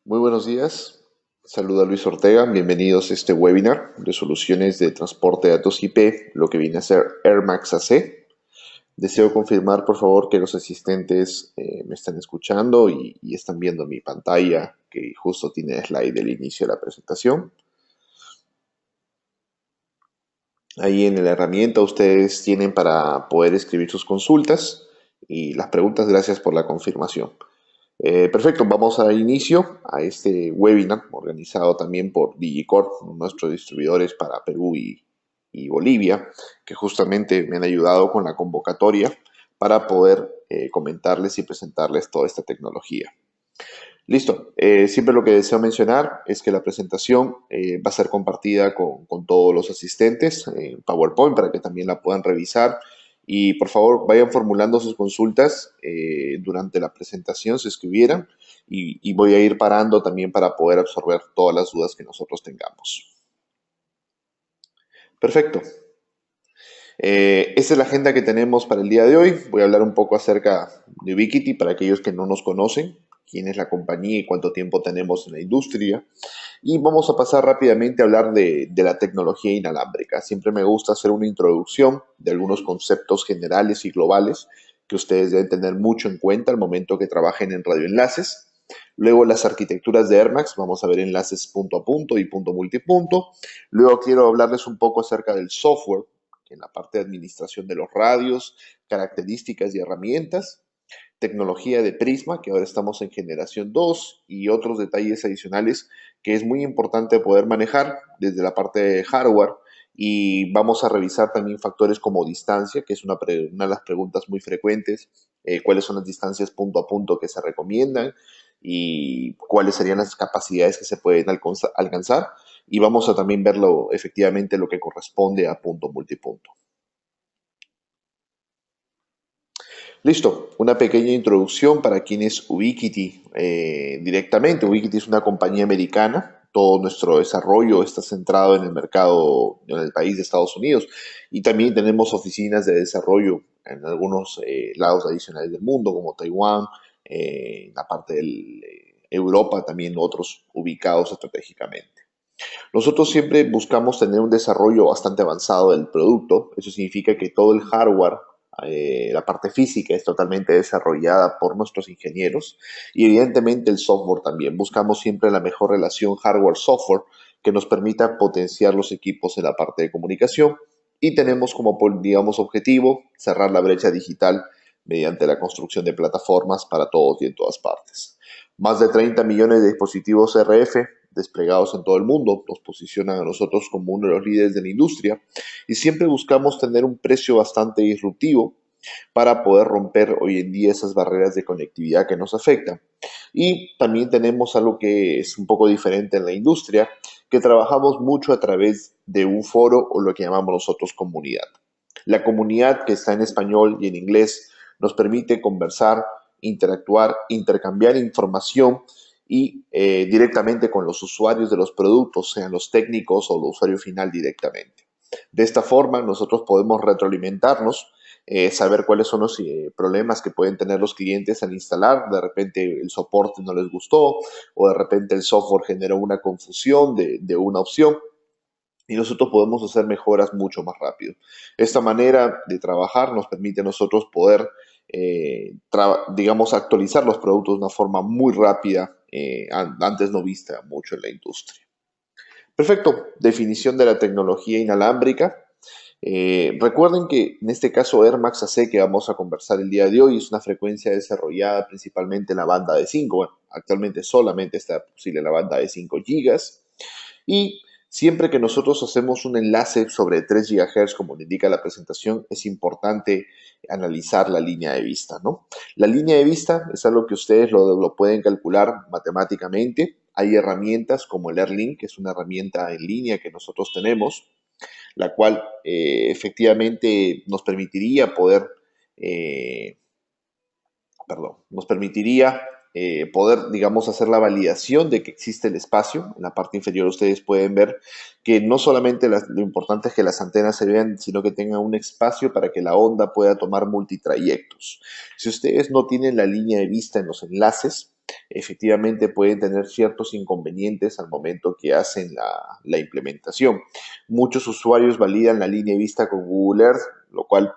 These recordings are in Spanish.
Muy buenos días. Saluda Luis Ortega. Bienvenidos a este webinar de soluciones de transporte de datos IP, lo que viene a ser Air Max AC. Deseo confirmar, por favor, que los asistentes me están escuchando y están viendo mi pantalla, que justo tiene el slide del inicio de la presentación. Ahí en la herramienta ustedes tienen para poder escribir sus consultas y las preguntas. Gracias por la confirmación. Perfecto, vamos a dar inicio a este webinar organizado también por Digicorp, nuestros distribuidores para Perú y Bolivia, que justamente me han ayudado con la convocatoria para poder comentarles y presentarles toda esta tecnología. Listo, siempre lo que deseo mencionar es que la presentación va a ser compartida con todos los asistentes en PowerPoint para que también la puedan revisar y por favor vayan formulando sus consultas durante la presentación si escribieran y voy a ir parando también para poder absorber todas las dudas que nosotros tengamos. Perfecto. Esta es la agenda que tenemos para el día de hoy. Voy a hablar un poco acerca de Ubiquiti para aquellos que no nos conocen, quién es la compañía y cuánto tiempo tenemos en la industria. Y vamos a pasar rápidamente a hablar de la tecnología inalámbrica. Siempre me gusta hacer una introducción de algunos conceptos generales y globales que ustedes deben tener mucho en cuenta al momento que trabajen en radioenlaces. Luego las arquitecturas de Airmax, vamos a ver enlaces punto a punto y punto multipunto. Luego quiero hablarles un poco acerca del software, en la parte de administración de los radios, características y herramientas, tecnología de Prisma, que ahora estamos en generación 2, y otros detalles adicionales que es muy importante poder manejar desde la parte de hardware. Y vamos a revisar también factores como distancia, que es una de las preguntas muy frecuentes, cuáles son las distancias punto a punto que se recomiendan y cuáles serían las capacidades que se pueden alcanzar. Y vamos a también verlo efectivamente lo que corresponde a punto multipunto. Listo, una pequeña introducción para quién es Ubiquiti directamente. Ubiquiti es una compañía americana. Todo nuestro desarrollo está centrado en el mercado, en el país de Estados Unidos. Y también tenemos oficinas de desarrollo en algunos lados adicionales del mundo, como Taiwán, la parte de Europa, también otros ubicados estratégicamente. Nosotros siempre buscamos tener un desarrollo bastante avanzado del producto. Eso significa que todo el hardware, la parte física es totalmente desarrollada por nuestros ingenieros y evidentemente el software también. Buscamos siempre la mejor relación hardware-software que nos permita potenciar los equipos en la parte de comunicación y tenemos como, digamos, objetivo cerrar la brecha digital mediante la construcción de plataformas para todos y en todas partes. Más de 30 millones de dispositivos RF desplegados en todo el mundo nos posicionan a nosotros como uno de los líderes de la industria y siempre buscamos tener un precio bastante disruptivo para poder romper hoy en día esas barreras de conectividad que nos afectan. Y también tenemos algo que es un poco diferente en la industria, que trabajamos mucho a través de un foro o lo que llamamos nosotros comunidad. La comunidad que está en español y en inglés nos permite conversar, interactuar, intercambiar información y directamente con los usuarios de los productos, sean los técnicos o el usuario final directamente. De esta forma nosotros podemos retroalimentarnos, saber cuáles son los problemas que pueden tener los clientes al instalar. De repente el soporte no les gustó o de repente el software generó una confusión de una opción y nosotros podemos hacer mejoras mucho más rápido. Esta manera de trabajar nos permite a nosotros poder, digamos, actualizar los productos de una forma muy rápida, antes no vista mucho en la industria. Perfecto, definición de la tecnología inalámbrica. Recuerden que en este caso Air Max AC que vamos a conversar el día de hoy es una frecuencia desarrollada principalmente en la banda de 5. Bueno, actualmente solamente está posible la banda de 5 gigas. Y siempre que nosotros hacemos un enlace sobre 3 GHz, como le indica la presentación, es importante analizar la línea de vista, ¿no? La línea de vista es algo que ustedes lo pueden calcular matemáticamente. Hay herramientas como el AirLink, que es una herramienta en línea que nosotros tenemos, la cual efectivamente nos permitiría poder, eh, nos permitiría poder, digamos, hacer la validación de que existe el espacio. En la parte inferior ustedes pueden ver que no solamente lo importante es que las antenas se vean, sino que tengan un espacio para que la onda pueda tomar multitrayectos. Si ustedes no tienen la línea de vista en los enlaces, efectivamente pueden tener ciertos inconvenientes al momento que hacen la implementación. Muchos usuarios validan la línea de vista con Google Earth, lo cual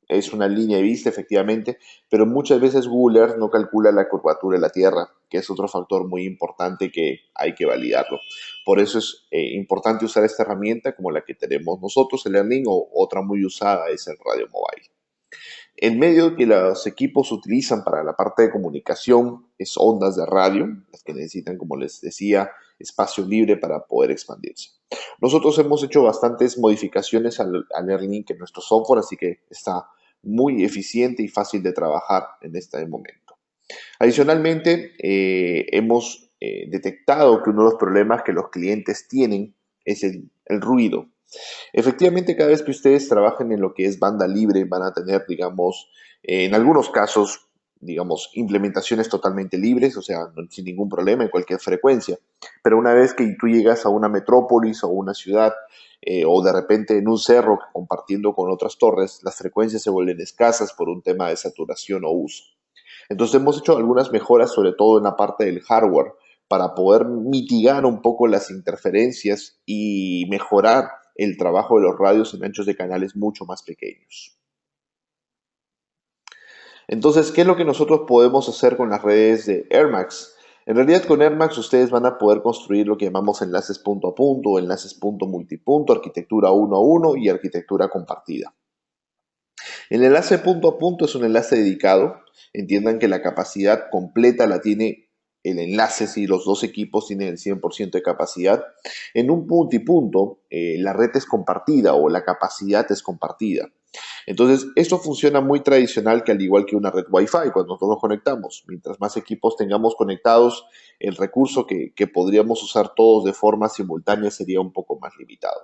es una línea de vista efectivamente, pero muchas veces Google Earth no calcula la curvatura de la Tierra, que es otro factor muy importante que hay que validarlo. Por eso es importante usar esta herramienta como la que tenemos nosotros, el Learning, o otra muy usada es el Radio Mobile. El medio que los equipos utilizan para la parte de comunicación es ondas de radio, las que necesitan, como les decía, espacio libre para poder expandirse. Nosotros hemos hecho bastantes modificaciones al AirLink en nuestro software, así que está muy eficiente y fácil de trabajar en este momento. Adicionalmente, hemos detectado que uno de los problemas que los clientes tienen es el ruido. Efectivamente, cada vez que ustedes trabajen en lo que es banda libre, van a tener, digamos, en algunos casos, digamos, implementaciones totalmente libres, o sea, sin ningún problema en cualquier frecuencia. Pero una vez que tú llegas a una metrópolis o una ciudad, o de repente en un cerro compartiendo con otras torres, las frecuencias se vuelven escasas por un tema de saturación o uso. Entonces hemos hecho algunas mejoras, sobre todo en la parte del hardware, para poder mitigar un poco las interferencias y mejorar el trabajo de los radios en anchos de canales mucho más pequeños. Entonces, ¿qué es lo que nosotros podemos hacer con las redes de AirMax? En realidad con AirMax ustedes van a poder construir lo que llamamos enlaces punto a punto, enlaces punto multipunto, arquitectura 1 a 1 y arquitectura compartida. El enlace punto a punto es un enlace dedicado. Entiendan que la capacidad completa la tiene el enlace si los dos equipos tienen el 100% de capacidad. En un multipunto, la red es compartida o la capacidad es compartida. Entonces, esto funciona muy tradicional que al igual que una red Wi-Fi, cuando nosotros nos conectamos. Mientras más equipos tengamos conectados, el recurso que podríamos usar todos de forma simultánea sería un poco más limitado.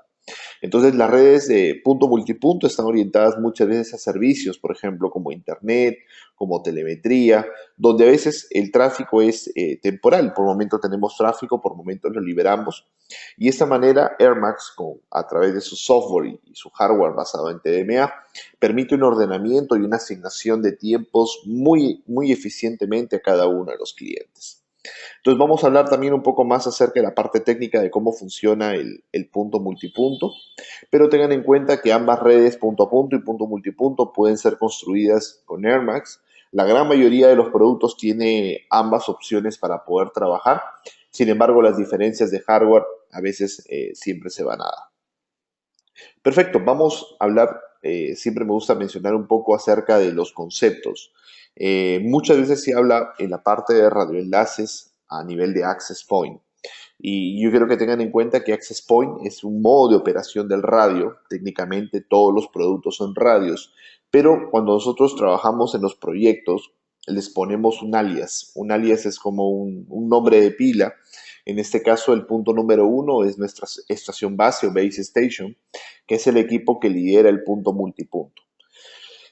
Entonces, las redes de punto multipunto están orientadas muchas veces a servicios, por ejemplo, como Internet, como telemetría, donde a veces el tráfico es temporal. Por momento tenemos tráfico, por momento lo liberamos. Y de esta manera, AirMax, a través de su software y su hardware basado en TDMA, permite un ordenamiento y una asignación de tiempos muy eficientemente a cada uno de los clientes. Entonces vamos a hablar también un poco más acerca de la parte técnica de cómo funciona el punto multipunto, pero tengan en cuenta que ambas redes punto a punto y punto multipunto pueden ser construidas con AirMax. La gran mayoría de los productos tiene ambas opciones para poder trabajar, sin embargo las diferencias de hardware a veces siempre se van a dar. Perfecto, vamos a hablar, siempre me gusta mencionar un poco acerca de los conceptos. Muchas veces se habla en la parte de radioenlaces a nivel de access point. Y yo quiero que tengan en cuenta que access point es un modo de operación del radio. Técnicamente todos los productos son radios, pero cuando nosotros trabajamos en los proyectos, les ponemos un alias. Un alias es como un nombre de pila. En este caso, el punto número 1 es nuestra estación base o base station, que es el equipo que lidera el punto multipunto.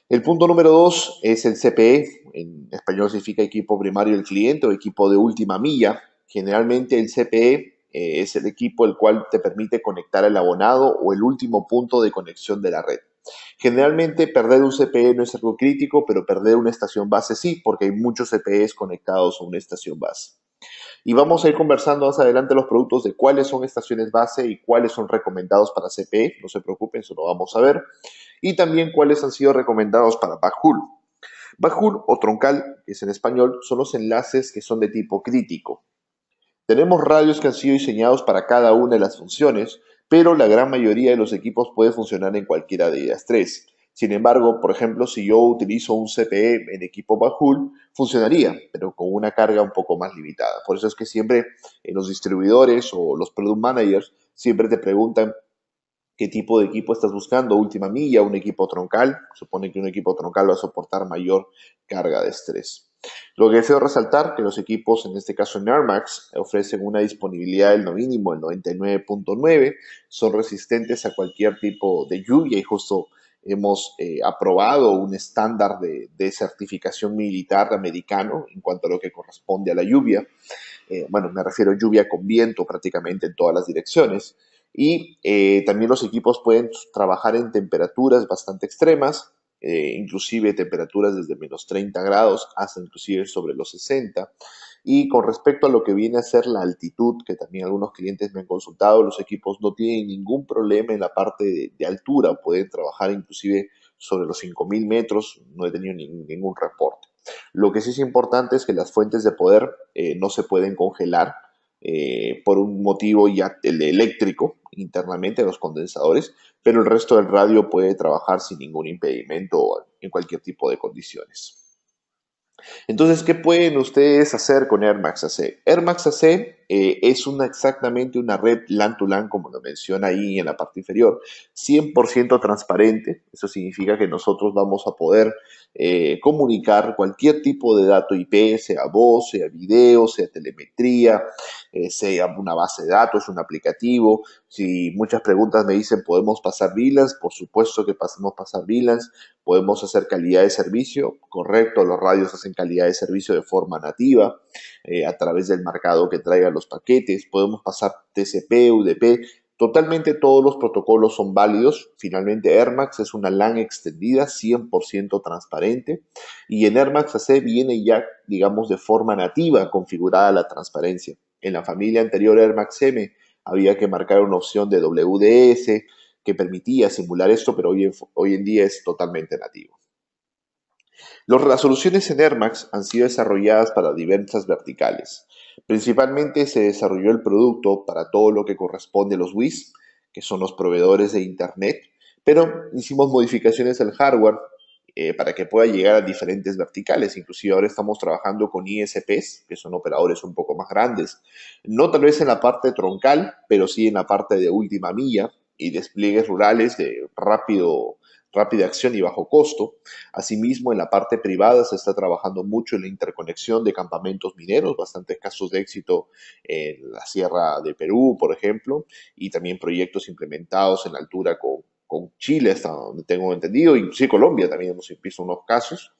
El punto número 2 es el CPE, en español significa equipo primario del cliente o equipo de última milla. Generalmente el CPE es el equipo el cual te permite conectar el abonado o el último punto de conexión de la red. Generalmente perder un CPE no es algo crítico, pero perder una estación base sí, porque hay muchos CPEs conectados a una estación base. Y vamos a ir conversando más adelante los productos de cuáles son estaciones base y cuáles son recomendados para CPE. No se preocupen, eso lo vamos a ver. Y también cuáles han sido recomendados para backhaul. Backhaul o troncal, que es en español, son los enlaces que son de tipo crítico. Tenemos radios que han sido diseñados para cada una de las funciones, pero la gran mayoría de los equipos puede funcionar en cualquiera de ellas tres. Sin embargo, por ejemplo, si yo utilizo un CPE en equipo backhaul, funcionaría, pero con una carga un poco más limitada. Por eso es que siempre en los distribuidores o los product managers siempre te preguntan qué tipo de equipo estás buscando, última milla, un equipo troncal. Supone que un equipo troncal va a soportar mayor carga de estrés. Lo que deseo resaltar que los equipos, en este caso en AirMax, ofrecen una disponibilidad del mínimo, el 99.9, son resistentes a cualquier tipo de lluvia y justo hemos aprobado un estándar de certificación militar americano en cuanto a lo que corresponde a la lluvia. Bueno, me refiero a lluvia con viento prácticamente en todas las direcciones. Y también los equipos pueden trabajar en temperaturas bastante extremas, inclusive temperaturas desde menos 30 grados hasta inclusive sobre los 60. Y con respecto a lo que viene a ser la altitud, que también algunos clientes me han consultado, los equipos no tienen ningún problema en la parte de altura, pueden trabajar inclusive sobre los 5.000 metros, no he tenido ningún reporte. Lo que sí es importante es que las fuentes de poder no se pueden congelar por un motivo ya el eléctrico internamente, los condensadores, pero el resto del radio puede trabajar sin ningún impedimento en cualquier tipo de condiciones. Entonces, ¿qué pueden ustedes hacer con Air Max AC? Air Max AC es exactamente una red LAN to LAN, como lo menciona ahí en la parte inferior, 100% transparente. Eso significa que nosotros vamos a poder comunicar cualquier tipo de dato IP, sea voz, sea video, sea telemetría, sea una base de datos, un aplicativo. Si muchas preguntas me dicen, ¿podemos pasar VLANs? Por supuesto que podemos pasar VLANs. Podemos hacer calidad de servicio, correcto, los radios hacen calidad de servicio de forma nativa, a través del marcado que traiga los paquetes, podemos pasar TCP, UDP, totalmente todos los protocolos son válidos. Finalmente AirMax es una LAN extendida, 100% transparente, y en AirMax AC viene ya, digamos, de forma nativa configurada la transparencia. En la familia anterior AirMax M había que marcar una opción de WDS, que permitía simular esto, pero hoy en día es totalmente nativo. Las soluciones en AirMax han sido desarrolladas para diversas verticales. Principalmente se desarrolló el producto para todo lo que corresponde a los WIS, que son los proveedores de Internet, pero hicimos modificaciones al hardware para que pueda llegar a diferentes verticales. Inclusive ahora estamos trabajando con ISPs, que son operadores un poco más grandes. No tal vez en la parte troncal, pero sí en la parte de última milla y despliegues rurales de rápida acción y bajo costo. Asimismo, en la parte privada se está trabajando mucho en la interconexión de campamentos mineros, bastantes casos de éxito en la Sierra de Perú, por ejemplo, y también proyectos implementados en la altura con Chile, hasta donde tengo entendido, inclusive Colombia también hemos visto unos casos.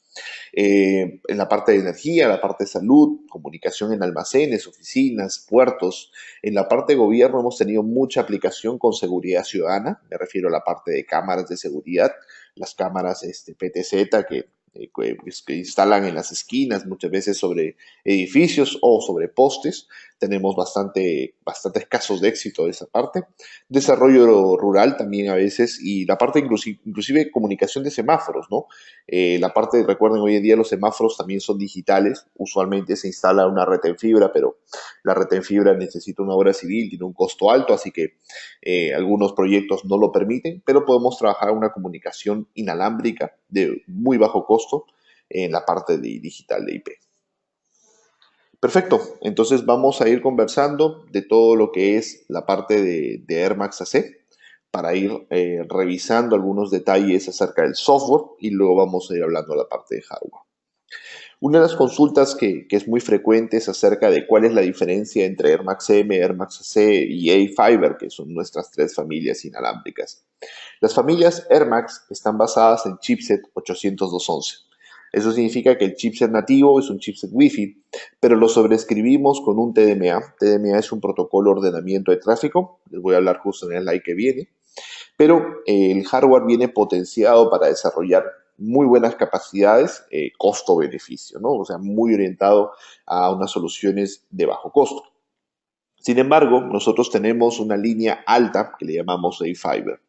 En la parte de energía, la parte de salud, comunicación en almacenes, oficinas, puertos. En la parte de gobierno hemos tenido mucha aplicación con seguridad ciudadana, me refiero a la parte de cámaras de seguridad, las cámaras PTZ que instalan en las esquinas, muchas veces sobre edificios o sobre postes. Tenemos bastantes casos de éxito de esa parte. Desarrollo rural también a veces, y la parte inclusive comunicación de semáforos, ¿no? La parte, recuerden, hoy en día los semáforos también son digitales. Usualmente se instala una red en fibra, pero la red en fibra necesita una obra civil, tiene un costo alto, así que algunos proyectos no lo permiten, pero podemos trabajar una comunicación inalámbrica de muy bajo costo en la parte digital de IP. Perfecto, entonces vamos a ir conversando de todo lo que es la parte de Air Max AC para ir revisando algunos detalles acerca del software y luego vamos a ir hablando de la parte de hardware. Una de las consultas que es muy frecuente es acerca de cuál es la diferencia entre Air Max M, Air Max AC y A-Fiber, que son nuestras tres familias inalámbricas. Las familias Air Max están basadas en chipset 802.11. Eso significa que el chipset nativo es un chipset Wi-Fi, pero lo sobrescribimos con un TDMA. TDMA es un protocolo de ordenamiento de tráfico, les voy a hablar justo en el slide que viene, pero el hardware viene potenciado para desarrollar muy buenas capacidades, costo-beneficio, ¿no? O sea, muy orientado a unas soluciones de bajo costo. Sin embargo, nosotros tenemos una línea alta que le llamamos A-Fiber.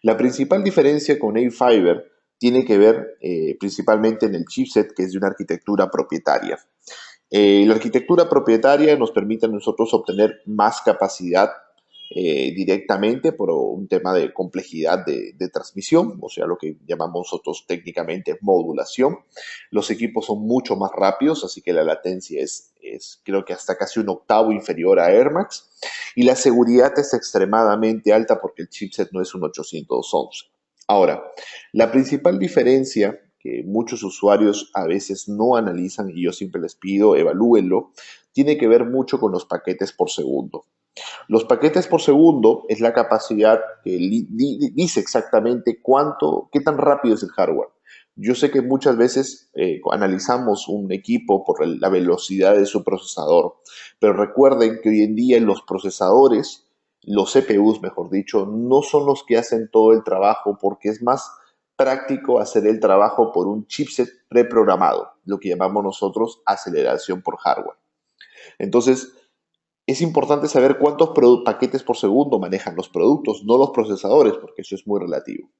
La principal diferencia con A-Fiber tiene que ver principalmente en el chipset, que es de una arquitectura propietaria. La arquitectura propietaria nos permite a nosotros obtener más capacidad directamente por un tema de complejidad de transmisión, o sea, lo que llamamos nosotros técnicamente modulación. Los equipos son mucho más rápidos, así que la latencia es creo que hasta casi un octavo inferior a Air Max, y la seguridad es extremadamente alta porque el chipset no es un 811. Ahora, la principal diferencia que muchos usuarios a veces no analizan, y yo siempre les pido, evalúenlo, tiene que ver mucho con los paquetes por segundo. Los paquetes por segundo es la capacidad que dice exactamente qué tan rápido es el hardware. Yo sé que muchas veces analizamos un equipo por la velocidad de su procesador, pero recuerden que hoy en día los procesadores, los CPUs mejor dicho, no son los que hacen todo el trabajo porque es más práctico hacer el trabajo por un chipset preprogramado, lo que llamamos nosotros aceleración por hardware. Entonces, es importante saber cuántos paquetes por segundo manejan los productos, no los procesadores, porque eso es muy relativo.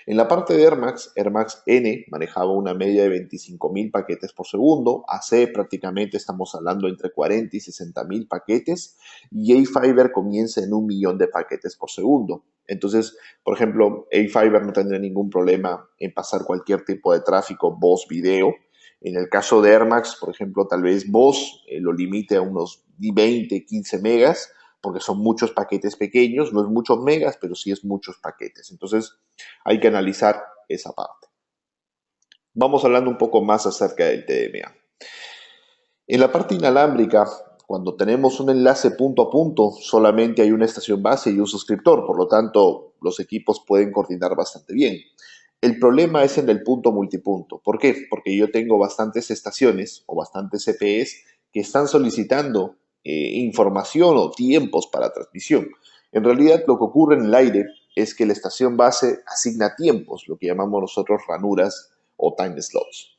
En la parte de Air Max N manejaba una media de 25.000 paquetes por segundo. AC prácticamente estamos hablando entre 40 y 60.000 paquetes. Y A-Fiber comienza en 1 millón de paquetes por segundo. Entonces, por ejemplo, A-Fiber no tendría ningún problema en pasar cualquier tipo de tráfico, voz, video. En el caso de Air Max, por ejemplo, tal vez voz lo limite a unos 20, 15 megas, porque son muchos paquetes pequeños, no es muchos megas, pero sí es muchos paquetes. Entonces, hay que analizar esa parte. Vamos hablando un poco más acerca del TDMA. En la parte inalámbrica, cuando tenemos un enlace punto a punto, solamente hay una estación base y un suscriptor, por lo tanto, los equipos pueden coordinar bastante bien. El problema es en el punto multipunto. ¿Por qué? Porque yo tengo bastantes estaciones o bastantes CPEs que están solicitando información o tiempos para transmisión. En realidad, lo que ocurre en el aire es que la estación base asigna tiempos, lo que llamamos nosotros ranuras o time slots.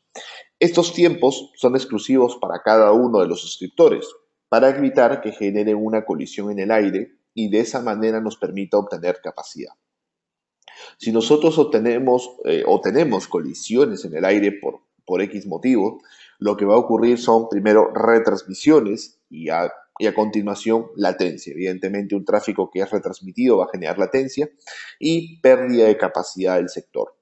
Estos tiempos son exclusivos para cada uno de los suscriptores, para evitar que genere una colisión en el aire y de esa manera nos permita obtener capacidad. Si nosotros tenemos colisiones en el aire por X motivo, lo que va a ocurrir son primero retransmisiones y a continuación latencia. Evidentemente un tráfico que es retransmitido va a generar latencia y pérdida de capacidad del sector.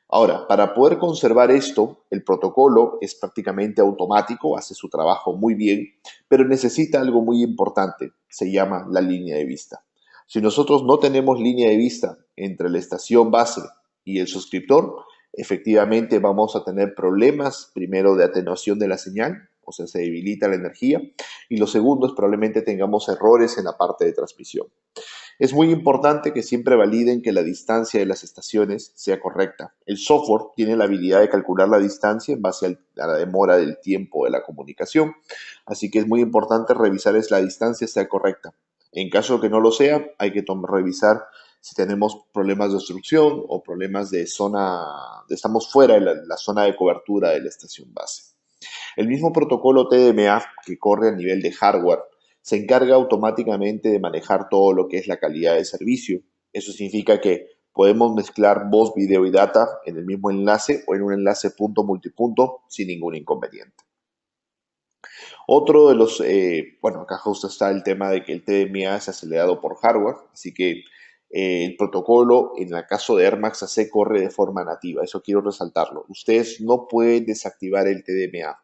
Ahora, para poder conservar esto, el protocolo es prácticamente automático, hace su trabajo muy bien, pero necesita algo muy importante, se llama la línea de vista. Si nosotros no tenemos línea de vista entre la estación base y el suscriptor, efectivamente vamos a tener problemas, primero de atenuación de la señal, o sea, se debilita la energía, y lo segundo es probablemente tengamos errores en la parte de transmisión. Es muy importante que siempre validen que la distancia de las estaciones sea correcta. El software tiene la habilidad de calcular la distancia en base a la demora del tiempo de la comunicación, así que es muy importante revisar que la distancia sea correcta. En caso de que no lo sea, hay que revisar si tenemos problemas de obstrucción o problemas de estamos fuera de la zona de cobertura de la estación base. El mismo protocolo TDMA que corre a nivel de hardware se encarga automáticamente de manejar todo lo que es la calidad de servicio. Eso significa que podemos mezclar voz, video y data en el mismo enlace o en un enlace punto multipunto sin ningún inconveniente. Otro de bueno, acá justo está el tema de que el TDMA es acelerado por hardware, así que el protocolo en el caso de Air Max AC corre de forma nativa, eso quiero resaltarlo. Ustedes no pueden desactivar el TDMA.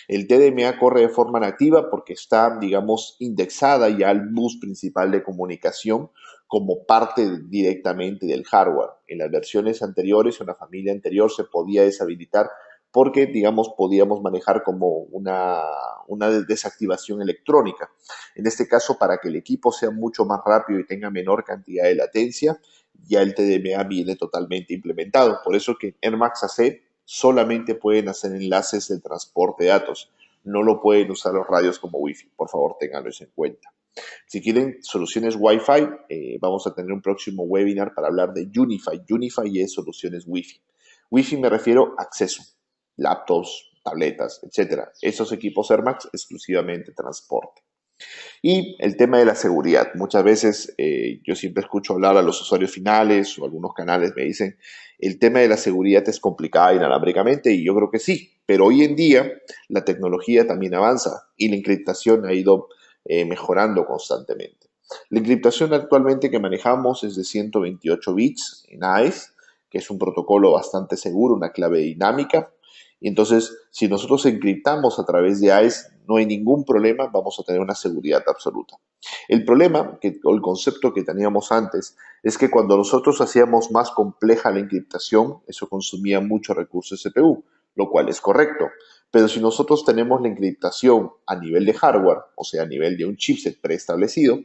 El TDMA corre de forma nativa porque está, digamos, indexada ya al bus principal de comunicación como parte directamente del hardware. En las versiones anteriores o en la familia anterior se podía deshabilitar porque, digamos, podíamos manejar como una desactivación electrónica. En este caso, para que el equipo sea mucho más rápido y tenga menor cantidad de latencia, ya el TDMA viene totalmente implementado. Por eso que en Max AC solamente pueden hacer enlaces de transporte de datos. No lo pueden usar los radios como Wi-Fi. Por favor, ténganlo en cuenta. Si quieren soluciones Wi-Fi, vamos a tener un próximo webinar para hablar de Unify. Unify es soluciones Wi-Fi. Wi-Fi me refiero a acceso, laptops, tabletas, etcétera. Esos equipos Air Max exclusivamente transporte. Y el tema de la seguridad. Muchas veces yo siempre escucho hablar a los usuarios finales o algunos canales me dicen, el tema de la seguridad es complicada inalámbricamente y yo creo que sí, pero hoy en día la tecnología también avanza y la encriptación ha ido mejorando constantemente. La encriptación actualmente que manejamos es de 128 bits en AES, que es un protocolo bastante seguro, una clave dinámica. Y entonces, si nosotros encriptamos a través de AES, no hay ningún problema, vamos a tener una seguridad absoluta. El problema, o el concepto que teníamos antes, es que cuando nosotros hacíamos más compleja la encriptación, eso consumía mucho recursos de CPU, lo cual es correcto. Pero si nosotros tenemos la encriptación a nivel de hardware, o sea, a nivel de un chipset preestablecido,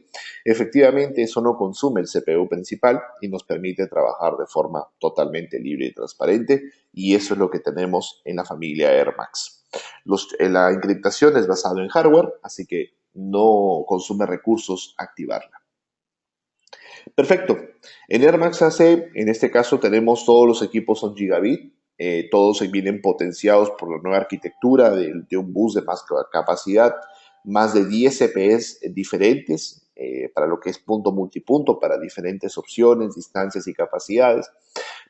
efectivamente eso no consume el CPU principal y nos permite trabajar de forma totalmente libre y transparente, y eso es lo que tenemos en la familia Air Max. La encriptación es basada en hardware, así que no consume recursos activarla. Perfecto. En Air Max AC, en este caso tenemos todos los equipos son gigabit, todos vienen potenciados por la nueva arquitectura de un bus de más capacidad, más de 10 CPEs diferentes para lo que es punto multipunto, para diferentes opciones, distancias y capacidades.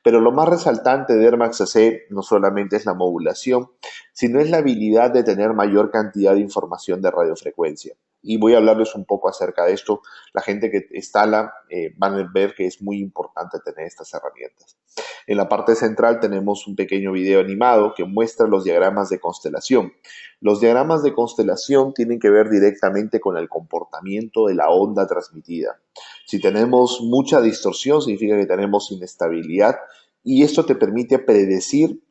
Pero lo más resaltante de Air Max AC no solamente es la modulación, sino es la habilidad de tener mayor cantidad de información de radiofrecuencia. Y voy a hablarles un poco acerca de esto. La gente que instala van a ver que es muy importante tener estas herramientas. En la parte central tenemos un pequeño video animado que muestra los diagramas de constelación. Los diagramas de constelación tienen que ver directamente con el comportamiento de la onda transmitida. Si tenemos mucha distorsión, significa que tenemos inestabilidad y esto te permite predecir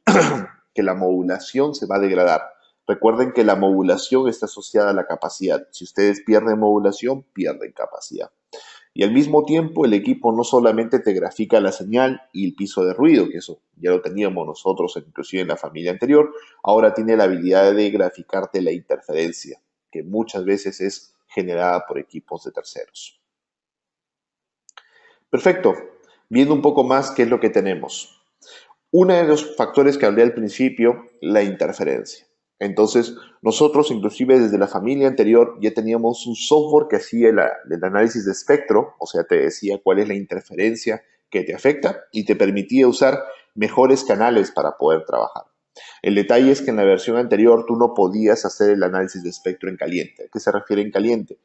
que la modulación se va a degradar. Recuerden que la modulación está asociada a la capacidad. Si ustedes pierden modulación, pierden capacidad. Y al mismo tiempo el equipo no solamente te grafica la señal y el piso de ruido, que eso ya lo teníamos nosotros inclusive en la familia anterior, ahora tiene la habilidad de graficarte la interferencia, que muchas veces es generada por equipos de terceros. Perfecto. Viendo un poco más qué es lo que tenemos. Uno de los factores que hablé al principio, la interferencia. Entonces, nosotros inclusive desde la familia anterior ya teníamos un software que hacía el análisis de espectro, o sea, te decía cuál es la interferencia que te afecta y te permitía usar mejores canales para poder trabajar. El detalle es que en la versión anterior tú no podías hacer el análisis de espectro en caliente. ¿A qué se refiere en caliente?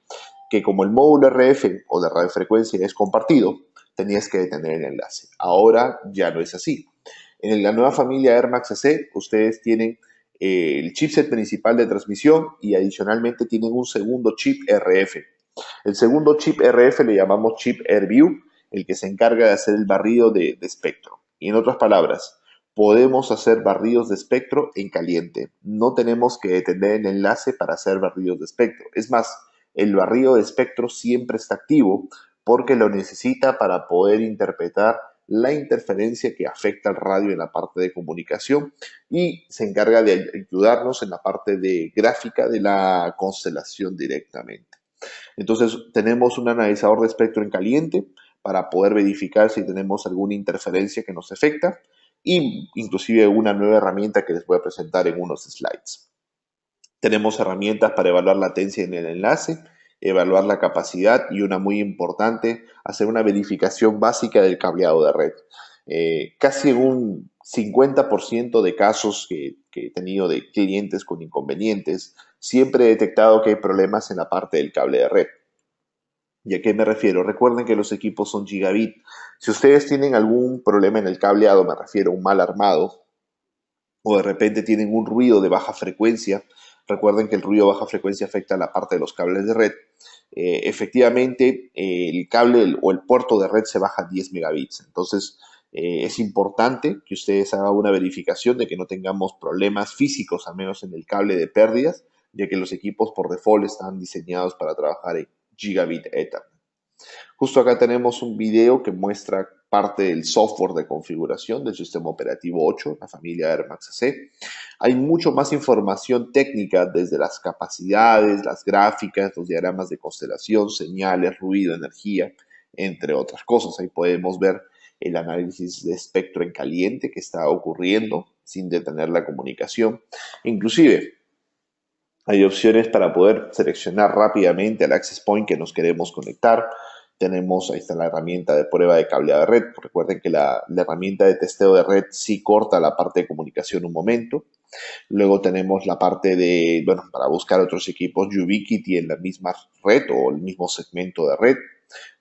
Que como el módulo RF o de radiofrecuencia es compartido, tenías que detener el enlace. Ahora ya no es así. En la nueva familia Air Max AC, ustedes tienen el chipset principal de transmisión y adicionalmente tienen un segundo chip RF. El segundo chip RF le llamamos chip AirView, el que se encarga de hacer el barrido de espectro. Y en otras palabras, podemos hacer barridos de espectro en caliente. No tenemos que detener el enlace para hacer barridos de espectro. Es más, el barrido de espectro siempre está activo porque lo necesita para poder interpretar la interferencia que afecta al radio en la parte de comunicación y se encarga de ayudarnos en la parte de gráfica de la constelación directamente. Entonces tenemos un analizador de espectro en caliente para poder verificar si tenemos alguna interferencia que nos afecta y inclusive una nueva herramienta que les voy a presentar en unos slides. Tenemos herramientas para evaluar latencia en el enlace, evaluar la capacidad y una muy importante, hacer una verificación básica del cableado de red. Casi un 50% de casos que he tenido de clientes con inconvenientes, siempre he detectado que hay problemas en la parte del cable de red. ¿Y a qué me refiero? Recuerden que los equipos son gigabit. Si ustedes tienen algún problema en el cableado, me refiero a un mal armado, o de repente tienen un ruido de baja frecuencia, recuerden que el ruido de baja frecuencia afecta a la parte de los cables de red. Efectivamente, el cable o el puerto de red se baja a 10 megabits. Entonces, es importante que ustedes hagan una verificación de que no tengamos problemas físicos, al menos en el cable de pérdidas, ya que los equipos por default están diseñados para trabajar en Gigabit Ethernet. Justo acá tenemos un video que muestra parte del software de configuración del sistema operativo 8, la familia Air Max AC. Hay mucho más información técnica desde las capacidades, las gráficas, los diagramas de constelación, señales, ruido, energía, entre otras cosas. Ahí podemos ver el análisis de espectro en caliente que está ocurriendo sin detener la comunicación. Inclusive, hay opciones para poder seleccionar rápidamente el access point que nos queremos conectar. Tenemos, ahí está la herramienta de prueba de cableado de red. Recuerden que la herramienta de testeo de red sí corta la parte de comunicación un momento. Luego tenemos la parte de, bueno, para buscar otros equipos Ubiquiti en la misma red o el mismo segmento de red.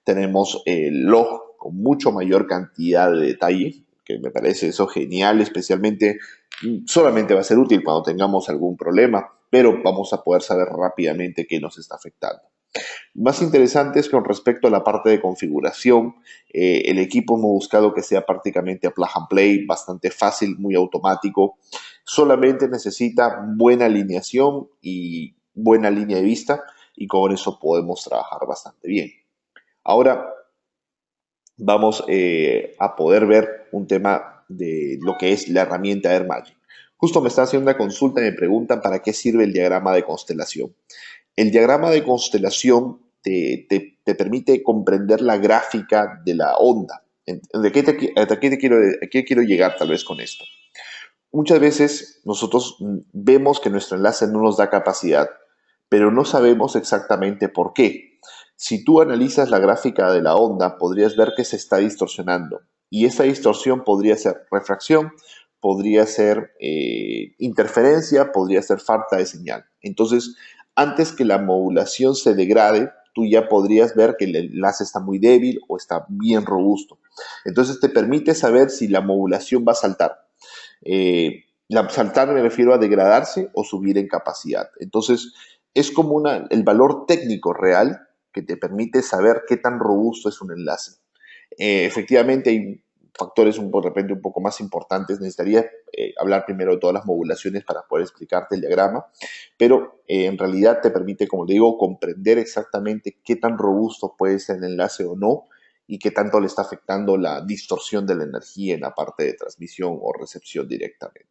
Tenemos el log con mucho mayor cantidad de detalle, que me parece eso genial, especialmente solamente va a ser útil cuando tengamos algún problema, pero vamos a poder saber rápidamente qué nos está afectando. Más interesante es con respecto a la parte de configuración, el equipo hemos buscado que sea prácticamente a plug and play, bastante fácil, muy automático, solamente necesita buena alineación y buena línea de vista y con eso podemos trabajar bastante bien. Ahora vamos a poder ver un tema de lo que es la herramienta AirMagic. Justo me están haciendo una consulta y me preguntan para qué sirve el diagrama de constelación. El diagrama de constelación te permite comprender la gráfica de la onda. ¿A qué quiero llegar tal vez con esto? Muchas veces nosotros vemos que nuestro enlace no nos da capacidad, pero no sabemos exactamente por qué. Si tú analizas la gráfica de la onda, podrías ver que se está distorsionando. Y esa distorsión podría ser refracción, podría ser interferencia, podría ser falta de señal. Entonces, antes que la modulación se degrade, tú ya podrías ver que el enlace está muy débil o está bien robusto. Entonces, te permite saber si la modulación va a saltar. Saltar me refiero a degradarse o subir en capacidad. Entonces, es como el valor técnico real que te permite saber qué tan robusto es un enlace. Efectivamente, hay factores de repente un poco más importantes. Necesitaría hablar primero de todas las modulaciones para poder explicarte el diagrama, pero en realidad te permite, como te digo, comprender exactamente qué tan robusto puede ser el enlace o no y qué tanto le está afectando la distorsión de la energía en la parte de transmisión o recepción directamente.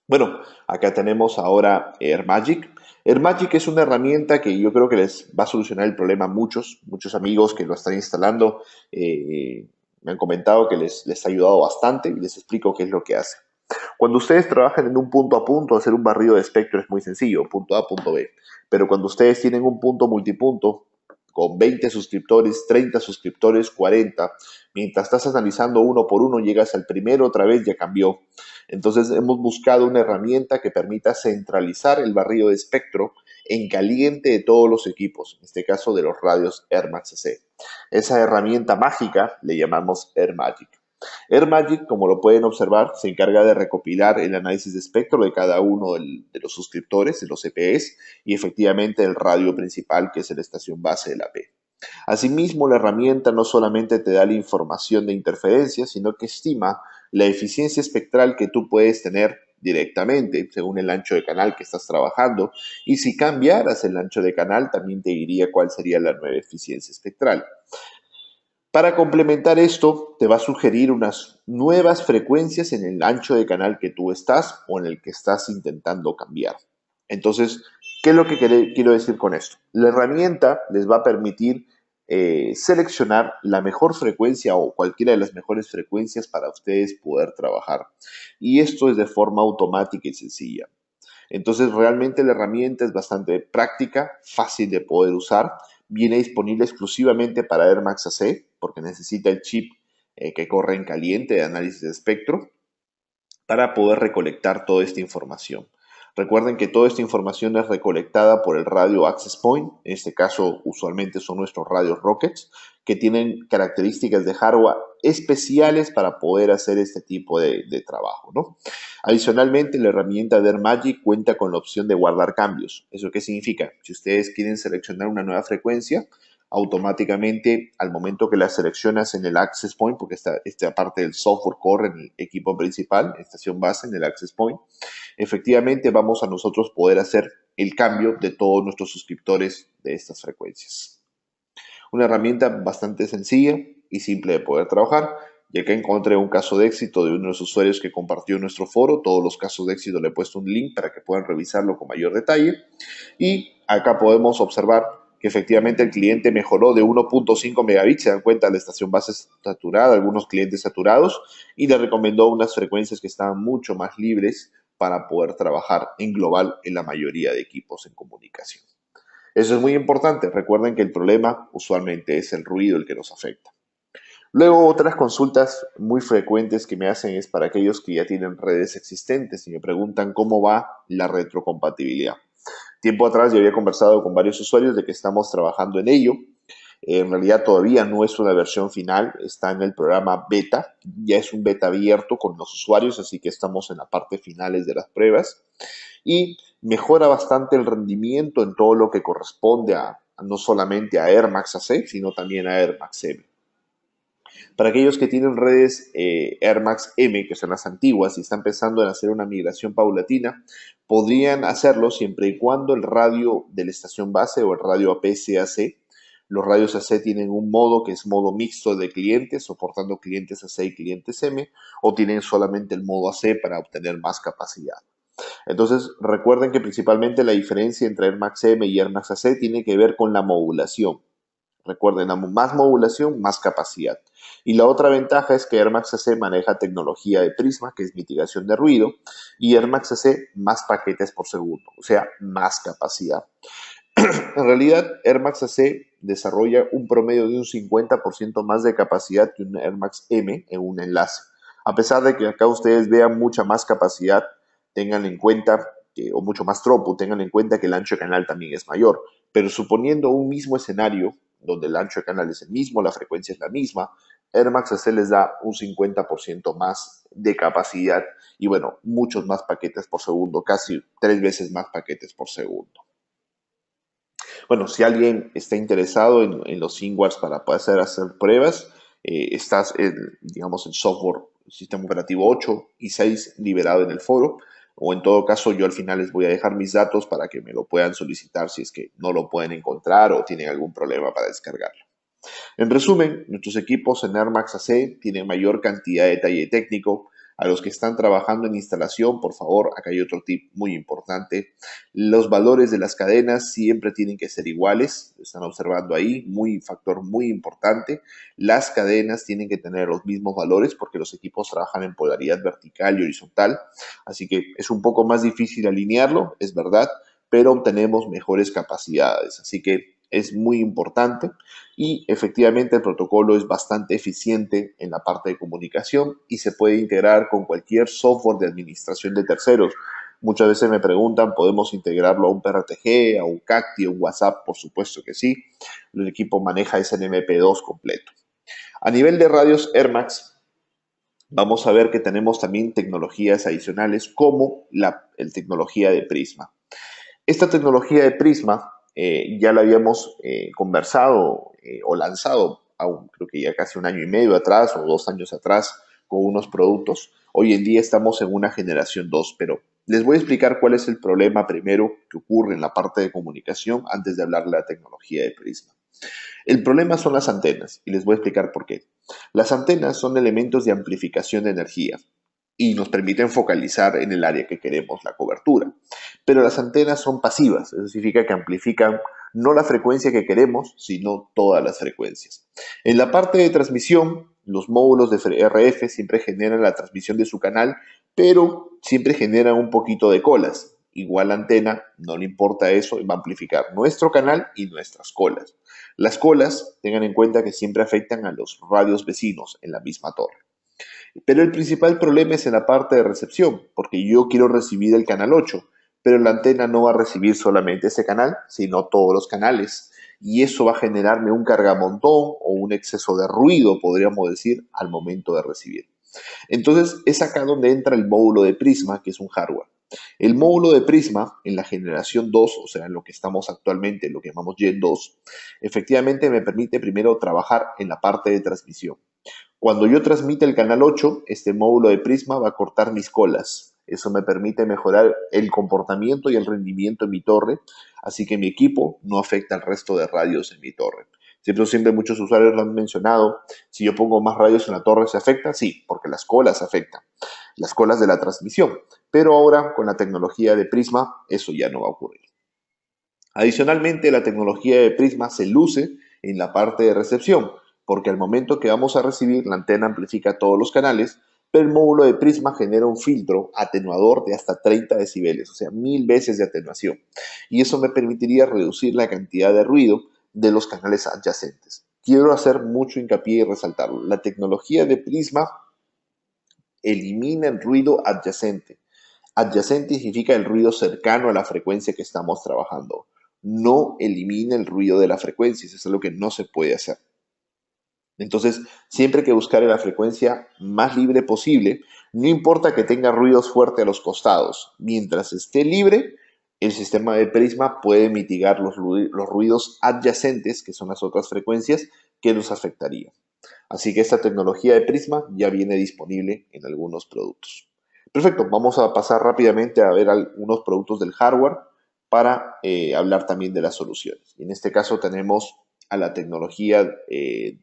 Bueno, acá tenemos ahora AirMagic. AirMagic es una herramienta que yo creo que les va a solucionar el problema a muchos amigos que lo están instalando. Me han comentado que les ha ayudado bastante y les explico qué es lo que hace. Cuando ustedes trabajan en un punto a punto, hacer un barrido de espectro es muy sencillo, punto A, punto B. Pero cuando ustedes tienen un punto multipunto con 20 suscriptores, 30 suscriptores, 40, mientras estás analizando uno por uno, llegas al primero, otra vez ya cambió. Entonces hemos buscado una herramienta que permita centralizar el barrido de espectro en caliente de todos los equipos, en este caso de los radios AirMax C. Esa herramienta mágica le llamamos AirMagic. AirMagic, como lo pueden observar, se encarga de recopilar el análisis de espectro de cada uno de los suscriptores, de los CPEs, y efectivamente el radio principal, que es la estación base de la P. Asimismo, la herramienta no solamente te da la información de interferencia, sino que estima la eficiencia espectral que tú puedes tener directamente según el ancho de canal que estás trabajando, y si cambiaras el ancho de canal también te diría cuál sería la nueva eficiencia espectral. Para complementar esto, te va a sugerir unas nuevas frecuencias en el ancho de canal que tú estás o en el que estás intentando cambiar. Entonces, ¿qué es lo que quiero decir con esto? La herramienta les va a permitir seleccionar la mejor frecuencia o cualquiera de las mejores frecuencias para ustedes poder trabajar. Y esto es de forma automática y sencilla. Entonces, realmente la herramienta es bastante práctica, fácil de poder usar. Viene disponible exclusivamente para Air Max AC, porque necesita el chip que corre en caliente de análisis de espectro para poder recolectar toda esta información. Recuerden que toda esta información es recolectada por el radio Access Point, en este caso usualmente son nuestros radios Rockets, que tienen características de hardware especiales para poder hacer este tipo de trabajo, ¿no? Adicionalmente, la herramienta de AirMagic cuenta con la opción de guardar cambios. ¿Eso qué significa? Si ustedes quieren seleccionar una nueva frecuencia, automáticamente al momento que la seleccionas en el Access Point, porque esta parte del software corre en el equipo principal, en estación base, en el Access Point, efectivamente vamos a nosotros poder hacer el cambio de todos nuestros suscriptores de estas frecuencias. Una herramienta bastante sencilla y simple de poder trabajar. Y acá encontré un caso de éxito de uno de los usuarios que compartió en nuestro foro. Todos los casos de éxito le he puesto un link para que puedan revisarlo con mayor detalle. Y acá podemos observar que efectivamente el cliente mejoró de 1.5 megabits, se dan cuenta, la estación base saturada, algunos clientes saturados, y le recomendó unas frecuencias que estaban mucho más libres para poder trabajar en global en la mayoría de equipos en comunicación. Eso es muy importante. Recuerden que el problema usualmente es el ruido el que nos afecta. Luego, otras consultas muy frecuentes que me hacen es para aquellos que ya tienen redes existentes y me preguntan cómo va la retrocompatibilidad. Tiempo atrás yo había conversado con varios usuarios de que estamos trabajando en ello. En realidad todavía no es una versión final, está en el programa beta, ya es un beta abierto con los usuarios, así que estamos en la parte finales de las pruebas y mejora bastante el rendimiento en todo lo que corresponde a no solamente a Air Max AC, sino también a Air Max M. Para aquellos que tienen redes Air Max M, que son las antiguas, y están pensando en hacer una migración paulatina, podrían hacerlo siempre y cuando el radio de la estación base o el radio AP sea AC. Los radios AC tienen un modo que es modo mixto de clientes, soportando clientes AC y clientes M, o tienen solamente el modo AC para obtener más capacidad. Entonces, recuerden que principalmente la diferencia entre Air Max M y Air Max AC tiene que ver con la modulación. Recuerden, más modulación, más capacidad. Y la otra ventaja es que Air Max AC maneja tecnología de Prisma, que es mitigación de ruido, y Air Max AC más paquetes por segundo, o sea, más capacidad. En realidad, Air Max AC desarrolla un promedio de un 50% más de capacidad que un Air Max M en un enlace. A pesar de que acá ustedes vean mucha más capacidad, tengan en cuenta, o mucho más throughput, tengan en cuenta que el ancho de canal también es mayor. Pero suponiendo un mismo escenario, donde el ancho de canal es el mismo, la frecuencia es la misma, Air Max AC les da un 50% más de capacidad y bueno, muchos más paquetes por segundo, casi 3 veces más paquetes por segundo. Bueno, si alguien está interesado en los SingWars para poder hacer pruebas, estás, digamos, el software, el sistema operativo 8 y 6 liberado en el foro, o en todo caso yo al final les voy a dejar mis datos para que me lo puedan solicitar si es que no lo pueden encontrar o tienen algún problema para descargarlo. En resumen, nuestros equipos en Air Max AC tienen mayor cantidad de detalle técnico. A los que están trabajando en instalación, por favor, acá hay otro tip muy importante. Los valores de las cadenas siempre tienen que ser iguales. Están observando ahí, factor muy importante. Las cadenas tienen que tener los mismos valores porque los equipos trabajan en polaridad vertical y horizontal. Así que es un poco más difícil alinearlo, es verdad, pero obtenemos mejores capacidades. Así que es muy importante y efectivamente el protocolo es bastante eficiente en la parte de comunicación y se puede integrar con cualquier software de administración de terceros. Muchas veces me preguntan, ¿podemos integrarlo a un PRTG, a un Cacti, a un WhatsApp? Por supuesto que sí. El equipo maneja SNMP2 completo. A nivel de radios Air Max, vamos a ver que tenemos también tecnologías adicionales como la tecnología de Prisma. Esta tecnología de Prisma ya la habíamos conversado o lanzado, creo que ya casi 1 año y medio atrás o 2 años atrás con unos productos. Hoy en día estamos en una generación 2, pero les voy a explicar cuál es el problema primero que ocurre en la parte de comunicación antes de hablar de la tecnología de Prisma. El problema son las antenas y les voy a explicar por qué. Las antenas son elementos de amplificación de energía y nos permiten focalizar en el área que queremos la cobertura. Pero las antenas son pasivas, eso significa que amplifican no la frecuencia que queremos, sino todas las frecuencias. En la parte de transmisión, los módulos de RF siempre generan la transmisión de su canal, pero siempre generan un poquito de colas. Igual la antena, no le importa eso, va a amplificar nuestro canal y nuestras colas. Las colas, tengan en cuenta que siempre afectan a los radios vecinos en la misma torre. Pero el principal problema es en la parte de recepción, porque yo quiero recibir el canal 8, pero la antena no va a recibir solamente ese canal, sino todos los canales. Y eso va a generarme un cargamontón o un exceso de ruido, podríamos decir, al momento de recibir. Entonces es acá donde entra el módulo de Prisma, que es un hardware. El módulo de Prisma en la generación 2, o sea, en lo que estamos actualmente, lo que llamamos Gen 2, efectivamente me permite primero trabajar en la parte de transmisión. Cuando yo transmite el canal 8, este módulo de Prisma va a cortar mis colas. Eso me permite mejorar el comportamiento y el rendimiento en mi torre, así que mi equipo no afecta al resto de radios en mi torre. Siempre muchos usuarios lo han mencionado, si yo pongo más radios en la torre, ¿se afecta? Sí, porque las colas afectan, las colas de la transmisión. Pero ahora, con la tecnología de Prisma, eso ya no va a ocurrir. Adicionalmente, la tecnología de Prisma se luce en la parte de recepción, porque al momento que vamos a recibir, la antena amplifica todos los canales, pero el módulo de Prisma genera un filtro atenuador de hasta 30 decibeles, o sea, 1000 veces de atenuación. Y eso me permitiría reducir la cantidad de ruido de los canales adyacentes. Quiero hacer mucho hincapié y resaltarlo. La tecnología de Prisma elimina el ruido adyacente. Adyacente significa el ruido cercano a la frecuencia que estamos trabajando. No elimina el ruido de la frecuencia, eso es lo que no se puede hacer. Entonces, siempre hay que buscar la frecuencia más libre posible, no importa que tenga ruidos fuertes a los costados. Mientras esté libre, el sistema de Prisma puede mitigar los ruidos adyacentes, que son las otras frecuencias, que nos afectarían. Así que esta tecnología de Prisma ya viene disponible en algunos productos. Perfecto, vamos a pasar rápidamente a ver algunos productos del hardware para hablar también de las soluciones. En este caso tenemos a la tecnología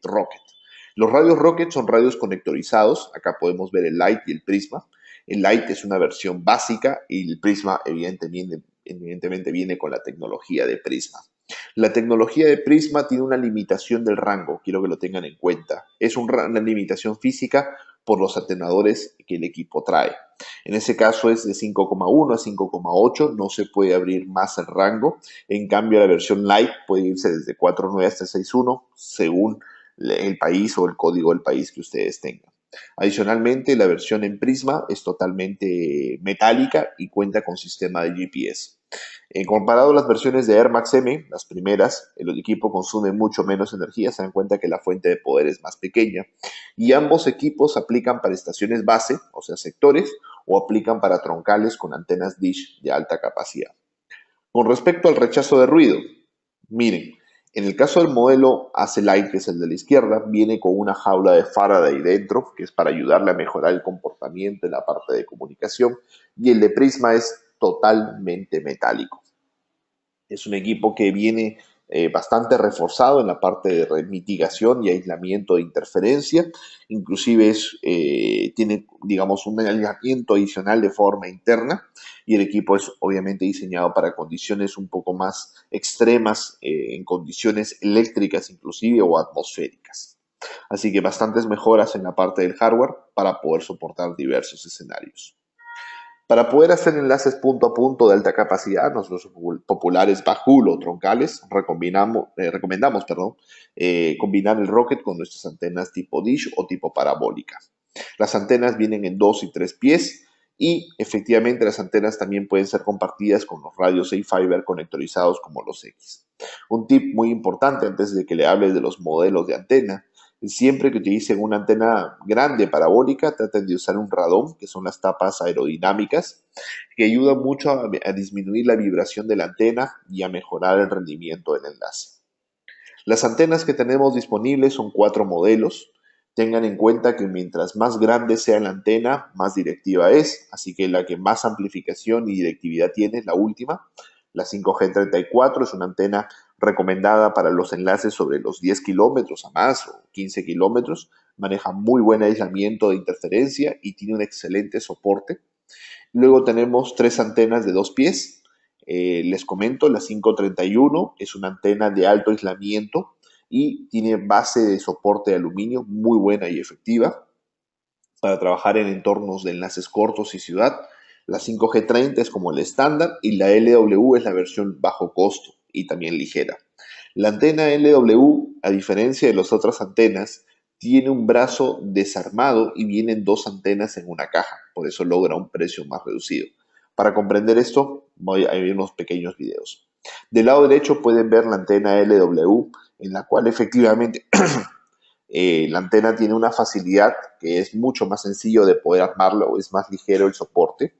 Rocket. Los radios Rocket son radios conectorizados. Acá podemos ver el Lite y el Prisma. El Lite es una versión básica y el Prisma evidentemente viene con la tecnología de Prisma. La tecnología de Prisma tiene una limitación del rango, quiero que lo tengan en cuenta. Es una limitación física por los atenuadores que el equipo trae. En ese caso es de 5,1 a 5,8, no se puede abrir más el rango. En cambio, la versión Lite puede irse desde 4,9 hasta 6,1 según el país o el código del país que ustedes tengan. Adicionalmente, la versión en Prisma es totalmente metálica y cuenta con sistema de GPS. Comparado a las versiones de Air Max M, las primeras, el equipo consume mucho menos energía, se dan cuenta que la fuente de poder es más pequeña y ambos equipos aplican para estaciones base, o sea, sectores, o aplican para troncales con antenas dish de alta capacidad. Con respecto al rechazo de ruido, miren, en el caso del modelo AC-Lite, que es el de la izquierda, viene con una jaula de Faraday dentro, que es para ayudarle a mejorar el comportamiento en la parte de comunicación, y el de Prisma es totalmente metálico. Es un equipo que viene bastante reforzado en la parte de mitigación y aislamiento de interferencia. Inclusive tiene, digamos, un aislamiento adicional de forma interna y el equipo es obviamente diseñado para condiciones un poco más extremas, en condiciones eléctricas inclusive o atmosféricas. Así que bastantes mejoras en la parte del hardware para poder soportar diversos escenarios. Para poder hacer enlaces punto a punto de alta capacidad, nuestros populares Bajul o troncales, recomendamos combinar el Rocket con nuestras antenas tipo dish o tipo parabólica. Las antenas vienen en 2 y 3 pies y efectivamente las antenas también pueden ser compartidas con los radios A-Fiber conectorizados como los X. Un tip muy importante antes de que le hables de los modelos de antena: siempre que utilicen una antena grande parabólica, traten de usar un radón, que son las tapas aerodinámicas, que ayudan mucho a disminuir la vibración de la antena y a mejorar el rendimiento del enlace. Las antenas que tenemos disponibles son 4 modelos. Tengan en cuenta que mientras más grande sea la antena, más directiva es, así que la que más amplificación y directividad tiene es la última. La 5G34 es una antena recomendada para los enlaces sobre los 10 kilómetros a más o 15 kilómetros. Maneja muy buen aislamiento de interferencia y tiene un excelente soporte. Luego tenemos 3 antenas de 2 pies. Les comento, la 531 es una antena de alto aislamiento y tiene base de soporte de aluminio muy buena y efectiva para trabajar en entornos de enlaces cortos y ciudad. La 5G30 es como el estándar y la LW es la versión bajo costo y también ligera. La antena LW, a diferencia de las otras antenas, tiene un brazo desarmado y vienen 2 antenas en una caja, por eso logra un precio más reducido. Para comprender esto, voy a ver unos pequeños videos. Del lado derecho pueden ver la antena LW, en la cual efectivamente la antena tiene una facilidad que es mucho más sencillo de poder armarlo, es más ligero el soporte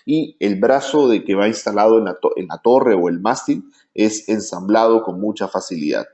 y el brazo de que va instalado en la torre o el mástil es ensamblado con mucha facilidad.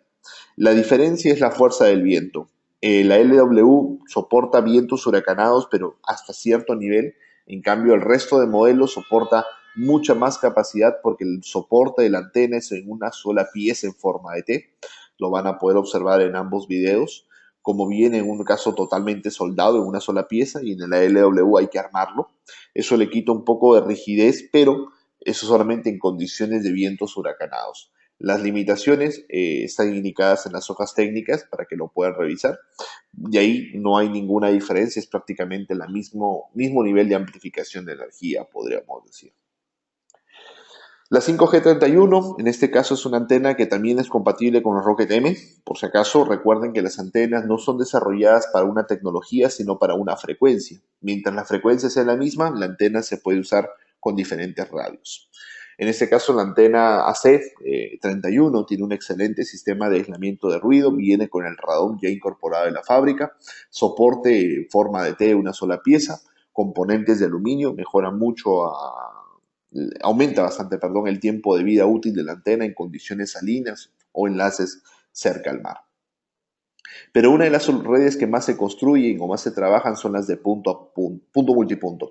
La diferencia es la fuerza del viento. La LW soporta vientos huracanados, pero hasta cierto nivel. En cambio, el resto de modelos soporta mucha más capacidad porque el soporte de la antena es en una sola pieza en forma de T. Lo van a poder observar en ambos videos. Como viene en un caso totalmente soldado en una sola pieza y en la LW hay que armarlo. Eso le quita un poco de rigidez, pero eso solamente en condiciones de vientos huracanados. Las limitaciones están indicadas en las hojas técnicas para que lo puedan revisar. Y ahí no hay ninguna diferencia, es prácticamente el mismo nivel de amplificación de energía, podríamos decir. La 5G31, en este caso, es una antena que también es compatible con los Rocket M. Por si acaso, recuerden que las antenas no son desarrolladas para una tecnología, sino para una frecuencia. Mientras la frecuencia sea la misma, la antena se puede usar con diferentes radios. En este caso, la antena AC31 tiene un excelente sistema de aislamiento de ruido, viene con el radón ya incorporado en la fábrica, soporte en forma de T, una sola pieza, componentes de aluminio, mejora mucho aumenta bastante, el tiempo de vida útil de la antena en condiciones salinas o enlaces cerca al mar. Pero una de las redes que más se construyen o más se trabajan son las de punto multipunto.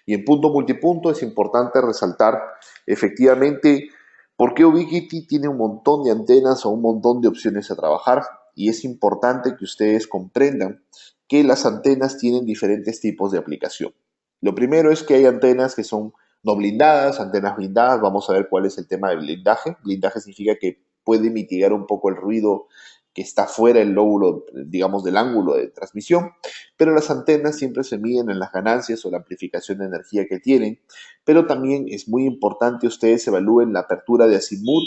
Y en punto multipunto es importante resaltar efectivamente por qué Ubiquiti tiene un montón de antenas o un montón de opciones a trabajar. Y es importante que ustedes comprendan que las antenas tienen diferentes tipos de aplicación. Lo primero es que hay antenas que son no blindadas, antenas blindadas. Vamos a ver cuál es el tema de blindaje. Blindaje significa que puede mitigar un poco el ruido que está fuera del lóbulo, digamos, del ángulo de transmisión, pero las antenas siempre se miden en las ganancias o la amplificación de energía que tienen, pero también es muy importante ustedes evalúen la apertura de azimut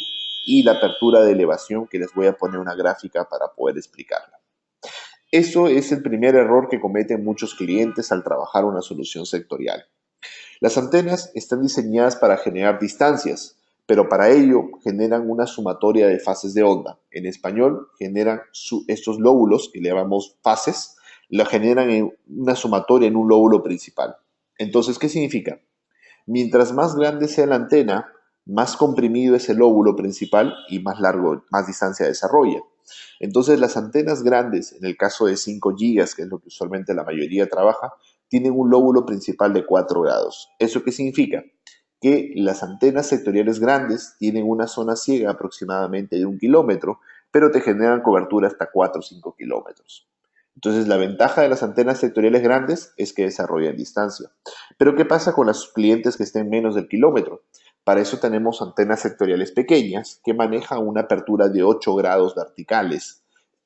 y la apertura de elevación, que les voy a poner una gráfica para poder explicarla. Eso es el primer error que cometen muchos clientes al trabajar una solución sectorial. Las antenas están diseñadas para generar distancias, pero para ello generan una sumatoria de fases de onda. En español, generan estos lóbulos, que le llamamos fases, la generan en una sumatoria en un lóbulo principal. Entonces, ¿qué significa? Mientras más grande sea la antena, más comprimido es el lóbulo principal y más largo, más distancia desarrolla. Entonces, las antenas grandes, en el caso de 5 gigas, que es lo que usualmente la mayoría trabaja, tienen un lóbulo principal de 4 grados. ¿Eso qué significa? Que las antenas sectoriales grandes tienen una zona ciega aproximadamente de 1 kilómetro, pero te generan cobertura hasta 4 o 5 kilómetros. Entonces, la ventaja de las antenas sectoriales grandes es que desarrollan distancia. Pero, ¿qué pasa con los clientes que estén menos del kilómetro? Para eso tenemos antenas sectoriales pequeñas que manejan una apertura de 8 grados verticales,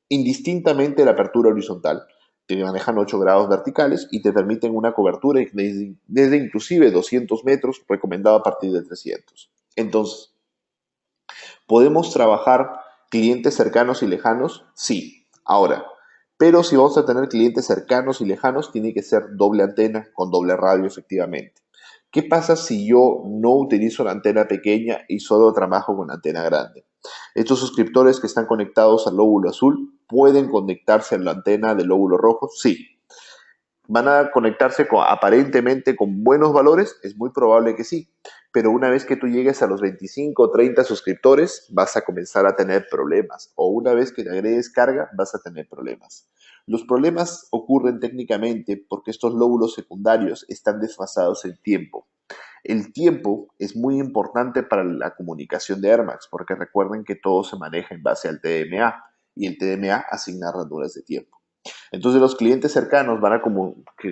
indistintamente de la apertura horizontal. Te manejan 8 grados verticales y te permiten una cobertura desde inclusive 200 metros, recomendado a partir de 300. Entonces, ¿podemos trabajar clientes cercanos y lejanos? Sí. Ahora, pero si vamos a tener clientes cercanos y lejanos, tiene que ser doble antena con doble radio efectivamente. ¿Qué pasa si yo no utilizo la antena pequeña y solo trabajo con la antena grande? Estos suscriptores que están conectados al lóbulo azul, ¿pueden conectarse a la antena del lóbulo rojo? Sí. ¿Van a conectarse aparentemente con buenos valores? Es muy probable que sí, pero una vez que tú llegues a los 25 o 30 suscriptores, vas a comenzar a tener problemas, o una vez que le agregues carga, vas a tener problemas. Los problemas ocurren técnicamente porque estos lóbulos secundarios están desfasados en tiempo. El tiempo es muy importante para la comunicación de airmags, porque recuerden que todo se maneja en base al TDMA, y el TDMA asigna randuras de tiempo. Entonces los clientes cercanos van a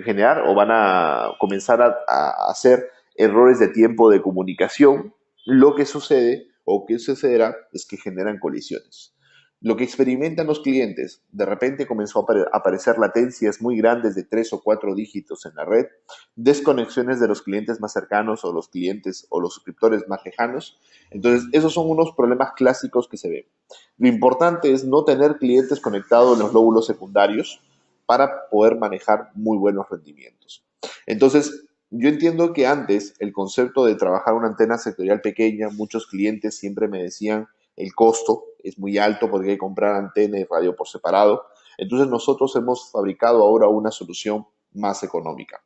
generar o van a comenzar a hacer errores de tiempo de comunicación. Lo que sucede o que sucederá es que generan colisiones. Lo que experimentan los clientes, de repente comenzó a aparecer latencias muy grandes de 3 o 4 dígitos en la red, desconexiones de los clientes más cercanos o los clientes o los suscriptores más lejanos. Entonces, esos son unos problemas clásicos que se ven. Lo importante es no tener clientes conectados en los lóbulos secundarios para poder manejar muy buenos rendimientos. Entonces, yo entiendo que antes el concepto de trabajar una antena sectorial pequeña, muchos clientes siempre me decían el costo es muy alto porque hay que comprar antena y radio por separado. Entonces nosotros hemos fabricado ahora una solución más económica.